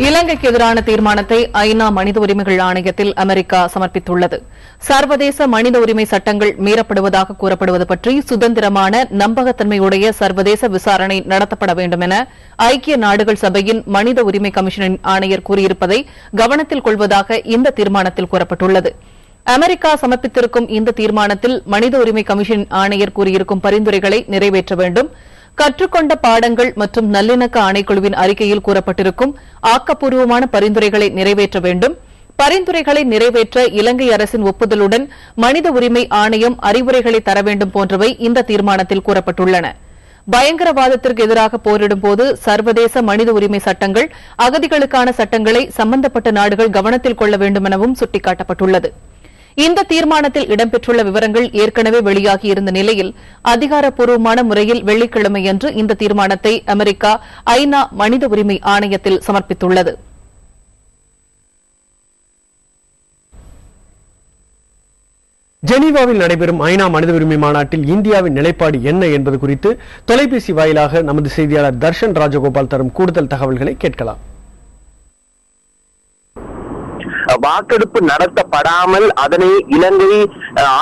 இலங்கைக்கு எதிரான தீர்மானத்தை ஐநா மனித உரிமைகள் ஆணையத்தில் அமெரிக்கா சமர்ப்பித்துள்ளது. சர்வதேச மனித உரிமை சட்டங்கள் மீறப்படுவதாக கூறப்படுவது பற்றி சுதந்திரமான நம்பகத்தன்மையுடைய சர்வதேச விசாரணை நடத்தப்பட வேண்டும் என ஐக்கிய நாடுகள் சபையின் மனித உரிமை கமிஷனின் ஆணையர் கூறியிருப்பதை கவனத்தில் கொள்வதாக இந்த தீர்மானத்தில் கூறப்பட்டுள்ளது. அமெரிக்கா சமர்ப்பித்திருக்கும் இந்த தீர்மானத்தில் மனித உரிமை கமிஷன் ஆணையர் கூறியிருக்கும் பரிந்துரைகளை நிறைவேற்ற வேண்டும், கற்றுக்கொண்ட பாடங்கள் மற்றும் நல்லிணக்க ஆணைக்குழுவின் அறிக்கையில் கூறப்பட்டிருக்கும் ஆக்கப்பூர்வமான பரிந்துரைகளை நிறைவேற்ற வேண்டும், பரிந்துரைகளை நிறைவேற்ற இலங்கை அரசின் ஒப்புதலுடன் மனித உரிமை ஆணையம் அறிவுரைகளை தர வேண்டும் போன்றவை இந்த தீர்மானத்தில் கூறப்பட்டுள்ளன. பயங்கரவாதத்திற்கு எதிராக போரிடும்போது சர்வதேச மனித உரிமை சட்டங்கள், அகதிகளுக்கான சட்டங்களை சம்பந்தப்பட்ட நாடுகள் கவனத்தில் கொள்ள வேண்டும் எனவும் சுட்டிக்காட்டப்பட்டுள்ளது. இந்த தீர்மானத்தில் இடம்பெற்றுள்ள விவரங்கள் ஏற்கனவே வெளியாகியிருந்த நிலையில் அதிகாரப்பூர்வமான முறையில் வெள்ளிக்கிழமையன்று இந்த தீர்மானத்தை அமெரிக்கா ஐநா மனித உரிமை ஆணையத்தில் சமர்ப்பித்துள்ளது. ஜெனீவாவில் நடைபெறும் ஐநா மனித உரிமை மாநாட்டில் இந்தியாவின் நிலைப்பாடு என்ன என்பது குறித்து தொலைபேசி வாயிலாக நமது செய்தியாளர் தர்ஷன் ராஜகோபால் தரும் கூடுதல் தகவல்களை கேட்கலாம். வாக்கெடுப்பு நடத்தப்படாமல் அதனை இலங்கை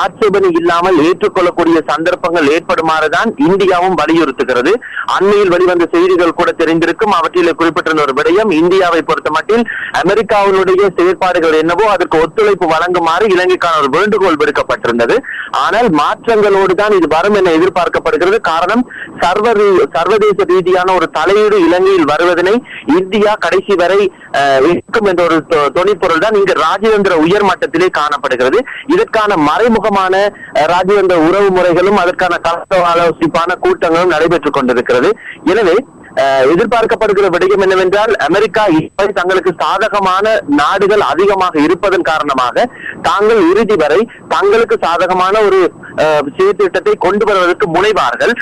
ஆட்சேபனை இல்லாமல் ஏற்றுக்கொள்ளக்கூடிய சந்தர்ப்பங்கள் ஏற்படுமாறுதான் இந்தியாவும் வலியுறுத்துகிறது. அண்மையில் வெளிவந்த செய்திகள் கூட தெரிந்திருக்கும். அவற்றில் குறிப்பிட்டுள்ள ஒரு விடயம், இந்தியாவை பொறுத்தமட்டில் அமெரிக்காவினுடைய செயற்பாடுகள் என்னவோ அதற்கு ஒத்துழைப்பு வழங்குமாறு இலங்கைக்கான ஒரு வேண்டுகோள் விடுக்கப்பட்டிருந்தது. ஆனால் மாற்றங்களோடு தான் இது வரும் என எதிர்பார்க்கப்படுகிறது. காரணம், சர்வதேச ரீதியான ஒரு தலையீடு இலங்கையில் வருவதனை இந்தியா கடைசி வரை இருக்கும் என்ற ஒரு தொனிப்பொருள் தான் இங்கு ராஜதந்திர உயர் மட்டத்திலே காணப்படுகிறது. இதற்கான மறைமுகமான ராஜதந்திர உறவு முறைகளும் அதற்கான கலந்து ஆலோசிப்பான கூட்டங்களும் நடைபெற்றுக் கொண்டிருக்கிறது. எனவே எதிர்பார்க்கப்படுகிற விடயம் என்னவென்றால், அமெரிக்கா இப்போது தங்களுக்கு சாதகமான நாடுகள் அதிகமாக இருப்பதன் காரணமாக தாங்கள் இறுதி வரை தங்களுக்கு சாதகமான ஒரு செயற்திட்டத்தை கொண்டு வருவதற்கு முனைவார்கள்.